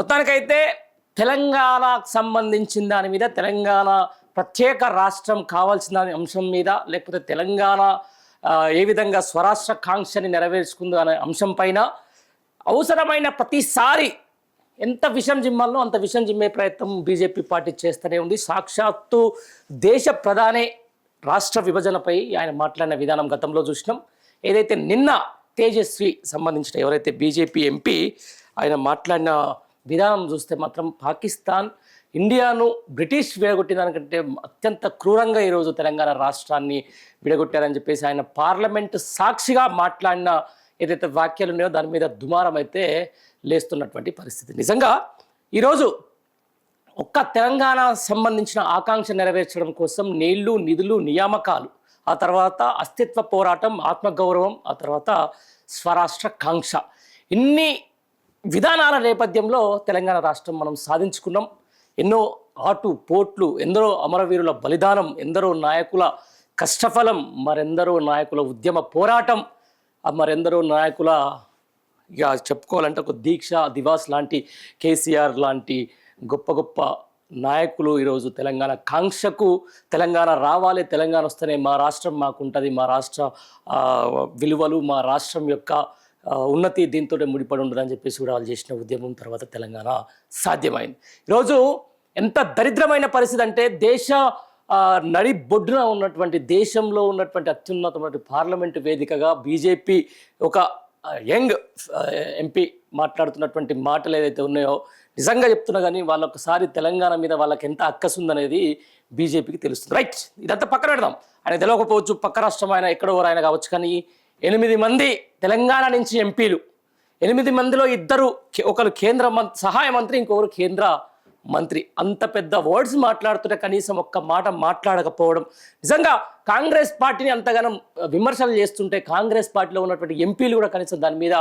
మొత్తానికైతే తెలంగాణకు సంబంధించిన దాని మీద తెలంగాణ ప్రత్యేక రాష్ట్రం కావాల్సిన అంశం మీద లేకపోతే తెలంగాణ ఏ విధంగా స్వరాష్ట్ర కాంక్షని నెరవేర్చుకుందో అనే అంశం పైన అవసరమైన ప్రతిసారి ఎంత విషం జిమ్మాలో అంత విషం జిమ్మే ప్రయత్నం బీజేపీ పార్టీ చేస్తూనే ఉంది. సాక్షాత్తు దేశ ప్రధాని రాష్ట్ర విభజనపై ఆయన మాట్లాడిన విధానం గతంలో చూసినాం. ఏదైతే నిన్న తేజస్వి సంబంధించిన ఎవరైతే బీజేపీ ఎంపీ ఆయన మాట్లాడిన విధానం చూస్తే మాత్రం పాకిస్తాన్ ఇండియాను బ్రిటిష్ విడగొట్టిన దానికంటే అత్యంత క్రూరంగా ఈరోజు తెలంగాణ రాష్ట్రాన్ని విడగొట్టారని చెప్పేసి ఆయన పార్లమెంటు సాక్షిగా మాట్లాడిన ఏదైతే వాక్యాలు ఉన్నాయో దాని మీద దుమారం అయితే లేస్తున్నటువంటి పరిస్థితి. నిజంగా ఈరోజు ఒక్క తెలంగాణ సంబంధించిన ఆకాంక్ష నెరవేర్చడం కోసం నీళ్లు, నిధులు, నియామకాలు, ఆ తర్వాత అస్తిత్వ పోరాటం, ఆత్మగౌరవం, ఆ తర్వాత స్వరాష్ట్ర కాంక్ష, ఇన్ని విధానాల నేపథ్యంలో తెలంగాణ రాష్ట్రం మనం సాధించుకున్నాం. ఎన్నో ఆటు పోట్లు, ఎందరో అమరవీరుల బలిదానం, ఎందరో నాయకుల కష్టఫలం, మరెందరో నాయకుల ఉద్యమ పోరాటం, మరెందరో నాయకుల ఇక చెప్పుకోవాలంటే ఒక దీక్ష దివాస్ లాంటి కేసీఆర్ లాంటి గొప్ప గొప్ప నాయకులు ఈరోజు తెలంగాణ కాంక్షకు తెలంగాణ రావాలి, తెలంగాణ వస్తేనే మా రాష్ట్రం మాకుంటుంది, మా రాష్ట్ర విలువలు, మా రాష్ట్రం యొక్క ఉన్నతి దీంతో ముడిపడి ఉండదని చెప్పేసి కూడా వాళ్ళు చేసిన ఉద్యమం తర్వాత తెలంగాణ సాధ్యమైంది. ఈరోజు ఎంత దరిద్రమైన పరిస్థితి అంటే దేశ నడి బొడ్డున ఉన్నటువంటి దేశంలో ఉన్నటువంటి అత్యున్నతమైన పార్లమెంటు వేదికగా బీజేపీ ఒక యంగ్ ఎంపీ మాట్లాడుతున్నటువంటి మాటలు ఏదైతే ఉన్నాయో నిజంగా చెప్తున్నా కానీ వాళ్ళొకసారి తెలంగాణ మీద వాళ్ళకి ఎంత అక్కసు ఉందనేది బీజేపీకి తెలుస్తుంది. రైట్, ఇదంతా పక్కన పెడదాం. ఆయన తెలియకపోవచ్చు, పక్క రాష్ట్రం ఆయన ఎక్కడో ఆయన కావచ్చు, కానీ 8 మంది తెలంగాణ నుంచి ఎంపీలు, 8 మందిలో ఇద్దరు, ఒకరు కేంద్ర సహాయ మంత్రి, ఇంకొకరు కేంద్ర మంత్రి, అంత పెద్ద వర్డ్స్ మాట్లాడుతుంటే కనీసం ఒక్క మాట మాట్లాడకపోవడం, నిజంగా కాంగ్రెస్ పార్టీని అంతగానం విమర్శలు చేస్తుంటే కాంగ్రెస్ పార్టీలో ఉన్నటువంటి ఎంపీలు కూడా కనీసం దాని మీద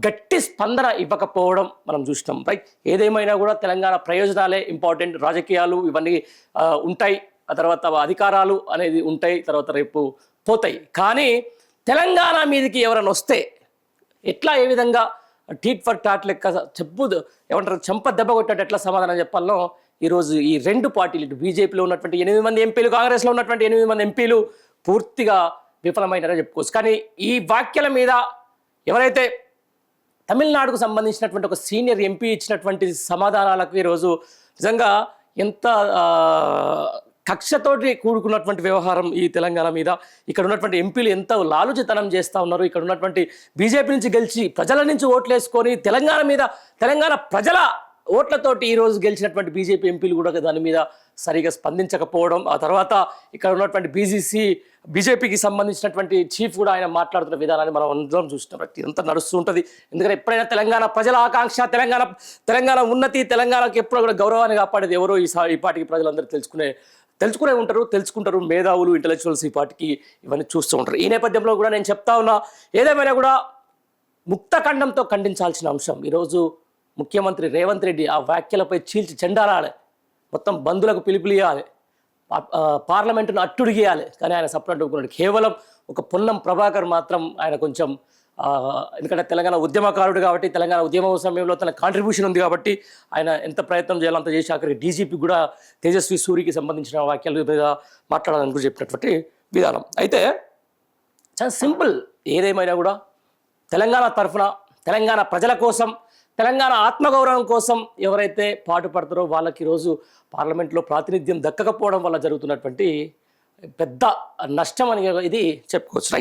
గట్టి స్పందన ఇవ్వకపోవడం మనం చూసినాం. రైట్, ఏదేమైనా కూడా తెలంగాణ ప్రయోజనాలే ఇంపార్టెంట్, రాజకీయాలు ఇవన్నీ ఉంటాయి, ఆ తర్వాత అధికారాలు అనేది ఉంటాయి, తర్వాత రేపు పోతాయి. కానీ తెలంగాణ మీదకి ఎవరైనా వస్తే ఎట్లా, ఏ విధంగా టీట్ ఫర్ టాట్ లెక్క ఏమంటారు చెంప దెబ్బ కొట్టినట్టు ఎట్లా సమాధానం చెప్పాలనో ఈరోజు ఈ రెండు పార్టీలు, ఇటు బీజేపీలో ఉన్నటువంటి 8 మంది ఎంపీలు, కాంగ్రెస్లో ఉన్నటువంటి 8 మంది ఎంపీలు పూర్తిగా విఫలమైనారని చెప్పుకోవచ్చు. కానీ ఈ వ్యాఖ్యల మీద ఎవరైతే తమిళనాడుకు సంబంధించినటువంటి ఒక సీనియర్ ఎంపీ ఇచ్చినటువంటి సమాధానాలకు ఈరోజు నిజంగా ఎంత కక్షతోటి కూడుకున్నటువంటి వ్యవహారం ఈ తెలంగాణ మీద, ఇక్కడ ఉన్నటువంటి ఎంపీలు ఎంత లాలుచితనం చేస్తూ ఉన్నారు, ఇక్కడ ఉన్నటువంటి బీజేపీ నుంచి గెలిచి ప్రజల నుంచి ఓట్లు వేసుకొని తెలంగాణ ప్రజల ఓట్లతోటి ఈరోజు గెలిచినటువంటి బీజేపీ ఎంపీలు కూడా దాని మీద సరిగా స్పందించకపోవడం, ఆ తర్వాత ఇక్కడ ఉన్నటువంటి బీజేపీకి సంబంధించినటువంటి చీఫ్ కూడా ఆయన మాట్లాడుతున్న విధానాన్ని మనం అందరం చూసినాం. ఇదంతా నడుస్తూ ఉంటుంది. ఎందుకంటే ఎప్పుడైనా తెలంగాణ ప్రజల ఆకాంక్ష, తెలంగాణ ఉన్నతి, తెలంగాణకి ఎప్పుడో కూడా గౌరవాన్ని కాపాడేది ఎవరో ఈ పార్టీకి ప్రజలందరూ తెలుసుకునే ఉంటారు, తెలుసుకుంటారు, మేధావులు, ఇంటలెక్చువల్స్ ఈ పార్టీకి ఇవన్నీ చూస్తూ ఉంటారు. ఈ నేపథ్యంలో కూడా నేను చెప్తా ఉన్నా, ఏదేమైనా కూడా ముక్తఖండంతో ఖండించాల్సిన అంశం. ఈరోజు ముఖ్యమంత్రి రేవంత్ రెడ్డి ఆ వ్యాఖ్యలపై చీల్చి చెండాలాలి, మొత్తం బంధులకు పిలుపులియాలి, పార్లమెంటును అట్టుడిగేయాలి. కానీ ఆయన సపరేట్ ఒప్పుకున్నాడు. కేవలం ఒక పొన్నం ప్రభాకర్ మాత్రం ఆయన కొంచెం ఎందుకంటే తెలంగాణ ఉద్యమకారుడు కాబట్టి, తెలంగాణ ఉద్యమ సమయంలో తన కాంట్రిబ్యూషన్ ఉంది కాబట్టి ఆయన ఎంత ప్రయత్నం చేయాలంత చేసి ఆఖరికి డీజీపీ కూడా తేజస్వి సూరికి సంబంధించిన వాక్యాల మీద మాట్లాడాలని కూడా చెప్పినటువంటి విధానం. అయితే చాలా సింపుల్, ఏదేమైనా కూడా తెలంగాణ తరఫున, తెలంగాణ ప్రజల కోసం, తెలంగాణ ఆత్మగౌరవం కోసం ఎవరైతే పాటుపడతారో వాళ్ళకి ఈరోజు పార్లమెంట్లో ప్రాతినిధ్యం దక్కకపోవడం వల్ల జరుగుతున్నటువంటి పెద్ద నష్టం అని ఇది చెప్పుకోవచ్చు. రైట్.